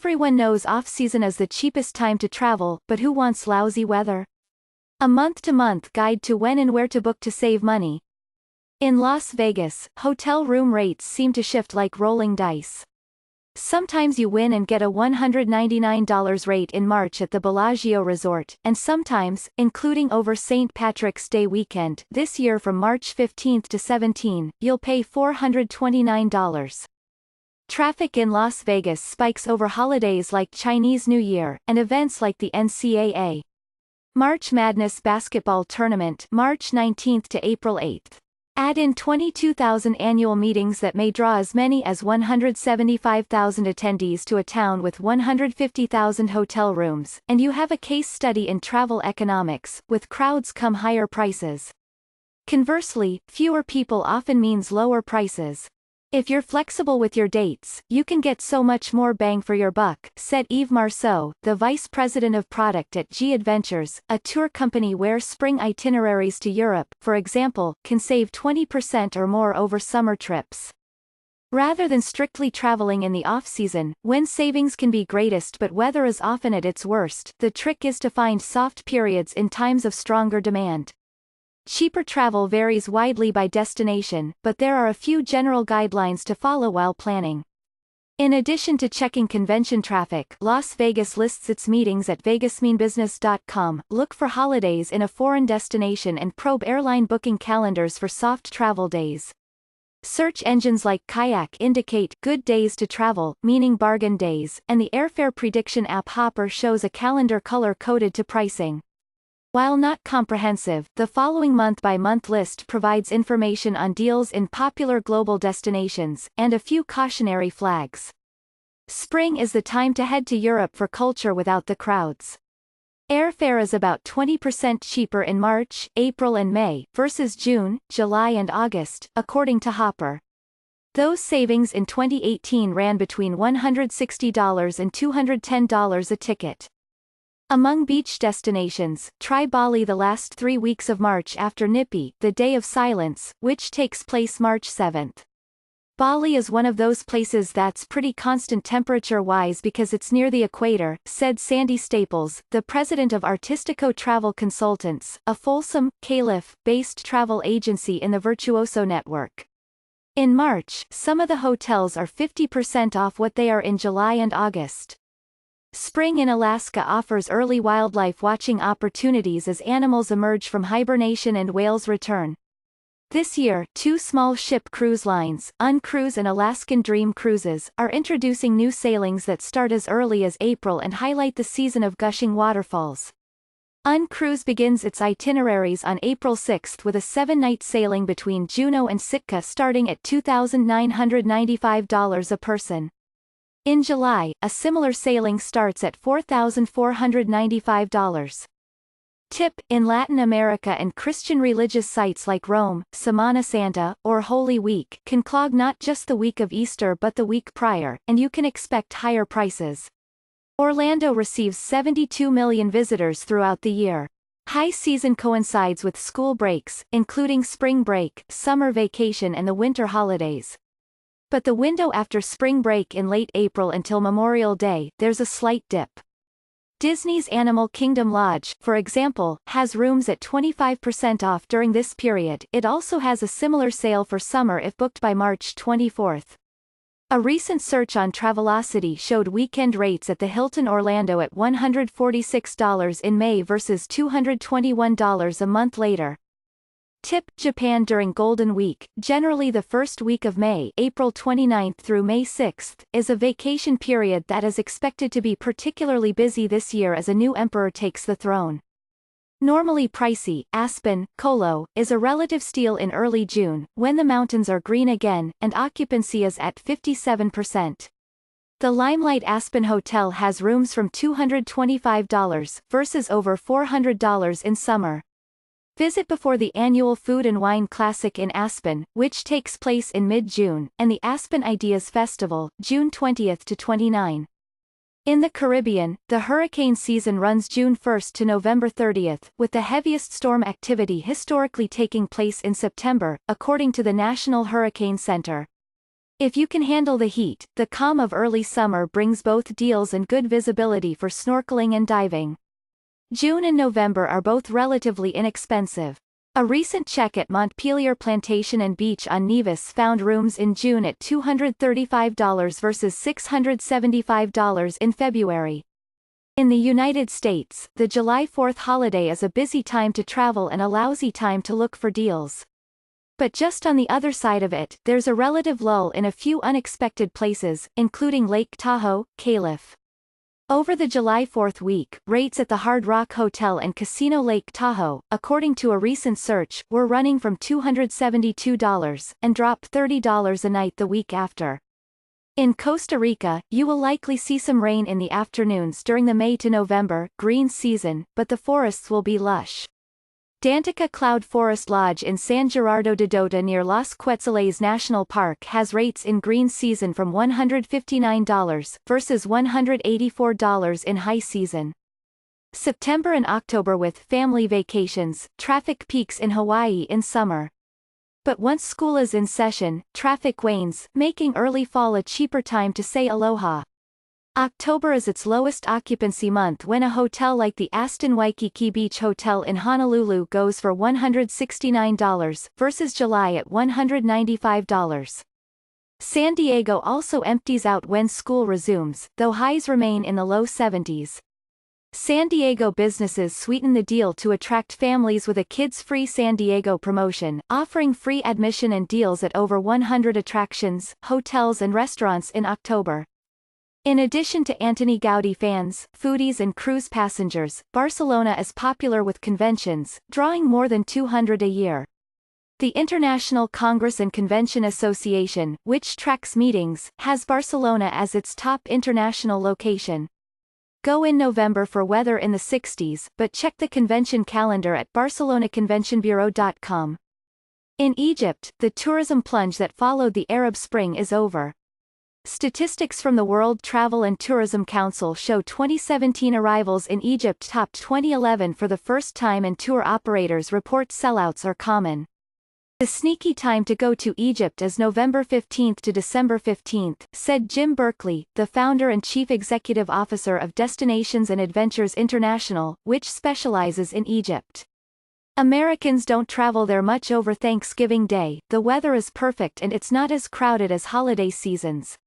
Everyone knows off-season is the cheapest time to travel, but who wants lousy weather? A month-to-month guide to when and where to book to save money. In Las Vegas, hotel room rates seem to shift like rolling dice. Sometimes you win and get a $199 rate in March at the Bellagio Resort, and sometimes, including over St. Patrick's Day weekend this year from March 15 to 17, you'll pay $429. Traffic in Las Vegas spikes over holidays like Chinese New Year, and events like the NCAA March Madness Basketball Tournament March 19 to April 8. Add in 22,000 annual meetings that may draw as many as 175,000 attendees to a town with 150,000 hotel rooms, and you have a case study in travel economics. With crowds come higher prices. Conversely, fewer people often means lower prices. If you're flexible with your dates, you can get so much more bang for your buck, said Yves Marceau, the vice president of product at G Adventures, a tour company where spring itineraries to Europe, for example, can save 20% or more over summer trips. Rather than strictly traveling in the off-season, when savings can be greatest but weather is often at its worst, the trick is to find soft periods in times of stronger demand. Cheaper travel varies widely by destination, but there are a few general guidelines to follow while planning. In addition to checking convention traffic, Las Vegas lists its meetings at vegasmeanbusiness.com. Look for holidays in a foreign destination and probe airline booking calendars for soft travel days. Search engines like Kayak indicate good days to travel, meaning bargain days, and the airfare prediction app Hopper shows a calendar color-coded to pricing. While not comprehensive, the following month-by-month list provides information on deals in popular global destinations, and a few cautionary flags. Spring is the time to head to Europe for culture without the crowds. Airfare is about 20% cheaper in March, April and May, versus June, July and August, according to Hopper. Those savings in 2018 ran between $160 and $210 a ticket. Among beach destinations, try Bali the last 3 weeks of March after Nyepi, the Day of Silence, which takes place March 7. Bali is one of those places that's pretty constant temperature-wise because it's near the equator, said Sandy Staples, the president of Artistico Travel Consultants, a Folsom, Calif-based travel agency in the Virtuoso network. In March, some of the hotels are 50% off what they are in July and August. Spring in Alaska offers early wildlife watching opportunities as animals emerge from hibernation and whales return. This year, 2 small ship cruise lines, Uncruise and Alaskan Dream Cruises, are introducing new sailings that start as early as April and highlight the season of gushing waterfalls. Uncruise begins its itineraries on April 6 with a 7-night sailing between Juneau and Sitka starting at $2,995 a person. In July, a similar sailing starts at $4,495. Tip: in Latin America and Christian religious sites like Rome, Semana Santa, or Holy Week can clog not just the week of Easter but the week prior, and you can expect higher prices. Orlando receives 72 million visitors throughout the year. High season coincides with school breaks, including spring break, summer vacation and the winter holidays. But the window after spring break in late April until Memorial Day, there's a slight dip. Disney's Animal Kingdom Lodge, for example, has rooms at 25% off during this period. It also has a similar sale for summer if booked by March 24. A recent search on Travelocity showed weekend rates at the Hilton Orlando at $146 in May versus $221 a month later. Tip: Japan during Golden Week, generally the first week of May, April 29 through May 6, is a vacation period that is expected to be particularly busy this year as a new emperor takes the throne. Normally pricey, Aspen, Colo, is a relative steal in early June, when the mountains are green again, and occupancy is at 57%. The Limelight Aspen Hotel has rooms from $225, versus over $400 in summer. Visit before the annual Food and Wine Classic in Aspen, which takes place in mid-June, and the Aspen Ideas Festival, June 20 to 29. In the Caribbean, the hurricane season runs June 1 to November 30, with the heaviest storm activity historically taking place in September, according to the National Hurricane Center. If you can handle the heat, the calm of early summer brings both deals and good visibility for snorkeling and diving. June and November are both relatively inexpensive. A recent check at Montpelier Plantation and Beach on Nevis found rooms in June at $235 versus $675 in February. In the United States, the July 4th holiday is a busy time to travel and a lousy time to look for deals. But just on the other side of it, there's a relative lull in a few unexpected places, including Lake Tahoe, Calif. Over the July 4th week, rates at the Hard Rock Hotel and Casino Lake Tahoe, according to a recent search, were running from $272 and dropped $30 a night the week after. In Costa Rica, you will likely see some rain in the afternoons during the May to November green season, but the forests will be lush. Dantica Cloud Forest Lodge in San Gerardo de Dota near Los Quetzales National Park has rates in green season from $159 versus $184 in high season. September and October with family vacations, traffic peaks in Hawaii in summer. But once school is in session, traffic wanes, making early fall a cheaper time to say aloha. October is its lowest occupancy month when a hotel like the Aston Waikiki Beach Hotel in Honolulu goes for $169 versus July at $195. San Diego also empties out when school resumes, though highs remain in the low 70s. San Diego businesses sweeten the deal to attract families with a kids-free San Diego promotion, offering free admission and deals at over 100 attractions, hotels and restaurants in October. In addition to Antoni Gaudí fans, foodies and cruise passengers, Barcelona is popular with conventions, drawing more than 200 a year. The International Congress and Convention Association, which tracks meetings, has Barcelona as its top international location. Go in November for weather in the 60s, but check the convention calendar at barcelonaconventionbureau.com. In Egypt, the tourism plunge that followed the Arab Spring is over. Statistics from the World Travel and Tourism Council show 2017 arrivals in Egypt topped 2011 for the first time, and tour operators report sellouts are common. The sneaky time to go to Egypt is November 15 to December 15, said Jim Berkeley, the founder and chief executive officer of Destinations and Adventures International, which specializes in Egypt. Americans don't travel there much over Thanksgiving Day, the weather is perfect and it's not as crowded as holiday seasons.